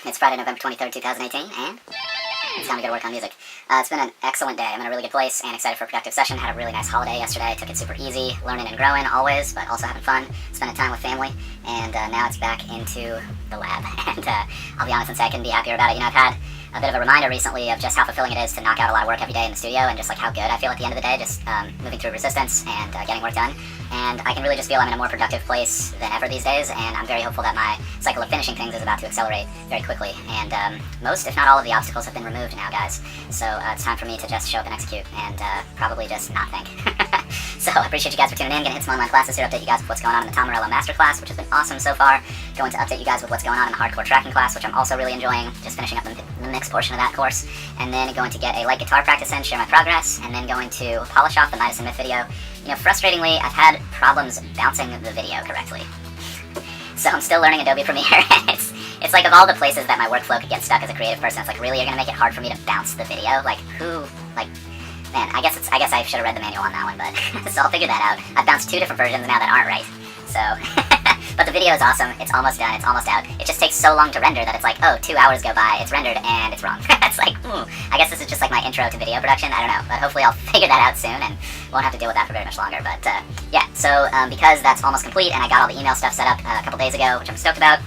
It's Friday, November 23rd, 2018, and it's time to go to work on music. It's been an excellent day. I'm in a really good place and excited for a productive session. Had a really nice holiday yesterday. Took it super easy, learning and growing always, but also having fun, spending time with family, and now it's back into the lab. And I'll be honest and say I couldn't be happier about it. You know, I've had a bit of a reminder recently of just how fulfilling it is to knock out a lot of work every day in the studio, and just like how good I feel at the end of the day, just moving through resistance and getting work done. And I can really just feel I'm in a more productive place than ever these days, and I'm very hopeful that my cycle of finishing things is about to accelerate very quickly. And most, if not all, of the obstacles have been removed now, guys. So it's time for me to just show up and execute, and probably just not think. So I appreciate you guys for tuning in. Gonna hit some online classes here, update you guys with what's going on in the Tom Morello Masterclass, which has been awesome so far. Going to update you guys with what's going on in the hardcore tracking class, which I'm also really enjoying. Just finishing up the mix portion of that course, and then going to get a light guitar practice in, share my progress, and then going to polish off the Midas and Myth video. You know, frustratingly, I've had problems bouncing the video correctly. So I'm still learning Adobe Premiere, and it's like of all the places that my workflow could get stuck as a creative person, it's like, really, you're gonna make it hard for me to bounce the video? Like, man, I guess I should have read the manual on that one, but so I'll figure that out. I've bounced 2 different versions now that aren't right, so. But the video is awesome, it's almost done, it's almost out. It just takes so long to render that it's like, oh, 2 hours go by, it's rendered, and it's wrong. It's like, I guess this is just like my intro to video production, I don't know, but hopefully I'll figure that out soon, and won't have to deal with that for very much longer, but yeah, so because that's almost complete, and I got all the email stuff set up a couple days ago, which I'm stoked about,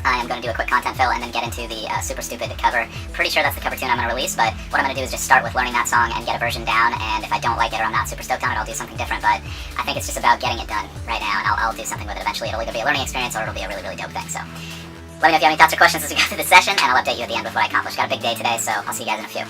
I am going to do a quick content fill and then get into the Super Stupid cover. Pretty sure that's the cover tune I'm going to release, but what I'm going to do is just start with learning that song and get a version down, and if I don't like it or I'm not super stoked on it, I'll do something different, but I think it's just about getting it done right now, and I'll do something with it eventually. It'll either be a learning experience or it'll be a really, really dope thing, so let me know if you have any thoughts or questions as we go through this session, and I'll update you at the end with what I accomplished. Got a big day today, so I'll see you guys in a few.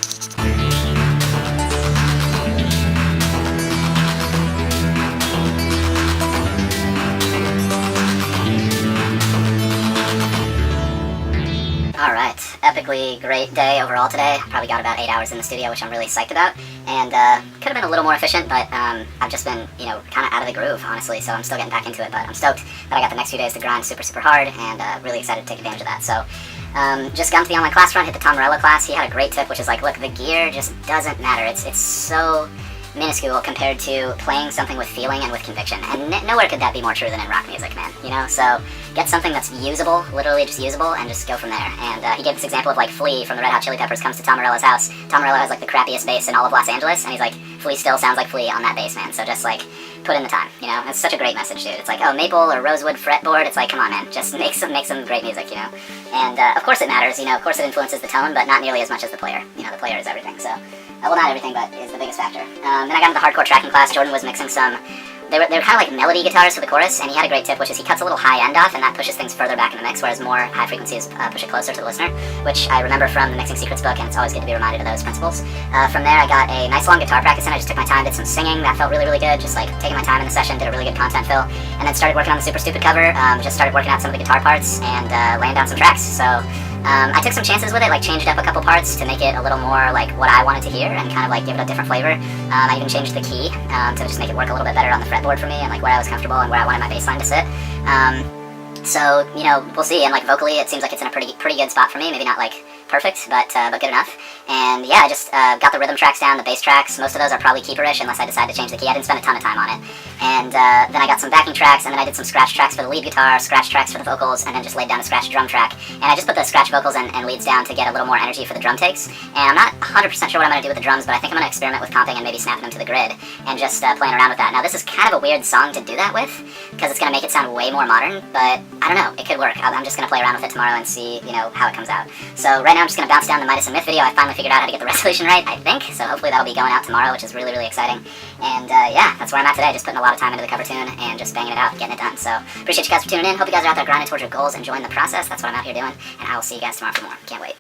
Alright, epically great day overall today. Probably got about 8 hours in the studio, which I'm really psyched about, and could have been a little more efficient, but I've just been, you know, kind of out of the groove, honestly, so I'm still getting back into it, but I'm stoked that I got the next few days to grind super, super hard, and really excited to take advantage of that. So just got into the online class front, hit the Tom Morello class. He had a great tip, which is like, look, the gear just doesn't matter. It's so minuscule compared to playing something with feeling and with conviction, and nowhere could that be more true than in rock music, man, you know? So get something that's usable, literally just usable, and just go from there. And he gave this example of like Flea from the Red Hot Chili Peppers comes to Tom Morello's house. Tom Morello has like the crappiest bass in all of Los Angeles, and he's like, Flea still sounds like Flea on that bass, man. So just like put in the time, you know? It's such a great message, dude. It's like, oh, maple or rosewood fretboard, it's like, come on, man, just make some great music, you know? And of course it matters, you know, of course it influences the tone, but not nearly as much as the player. You know, the player is everything, so well, not everything, but is the biggest factor. Then I got into the hardcore tracking class. Jordan was mixing some, they were kind of like melody guitars for the chorus, and he had a great tip, which is he cuts a little high end off, and that pushes things further back in the mix, whereas more high frequencies push it closer to the listener, which I remember from the Mixing Secrets book, and it's always good to be reminded of those principles. From there, I got a nice long guitar practice in. I just took my time, did some singing. That felt really, really good, just like taking my time in the session, did a really good content fill, and then started working on the Super Stupid cover, just started working out some of the guitar parts, and laying down some tracks. So I took some chances with it, like changed up a couple parts to make it a little more like what I wanted to hear and kind of like give it a different flavor. I even changed the key to just make it work a little bit better on the fretboard for me and like where I was comfortable and where I wanted my bass line to sit. So, you know, we'll see, and like vocally it seems like it's in a pretty good spot for me, maybe not like perfect, but good enough. And yeah, I just got the rhythm tracks down, the bass tracks. Most of those are probably keeperish unless I decide to change the key. I didn't spend a ton of time on it. And then I got some backing tracks, and then I did some scratch tracks for the lead guitar, scratch tracks for the vocals, and then just laid down a scratch drum track. And I just put the scratch vocals and leads down to get a little more energy for the drum takes. And I'm not 100% sure what I'm going to do with the drums, but I think I'm going to experiment with comping and maybe snapping them to the grid and just playing around with that. Now this is kind of a weird song to do that with, because it's going to make it sound way more modern, but I don't know, it could work. I'm just going to play around with it tomorrow and see, you know, how it comes out. So right now I'm just going to bounce down the Midas and Myth video. I finally figured out how to get the resolution right, I think, so hopefully that'll be going out tomorrow, which is really, really exciting. And yeah, that's where I'm at today, just putting a lot of time into the cover tune and just banging it out, getting it done. So appreciate you guys for tuning in. Hope you guys are out there grinding towards your goals, enjoying the process. That's what I'm out here doing, and I will see you guys tomorrow for more. Can't wait.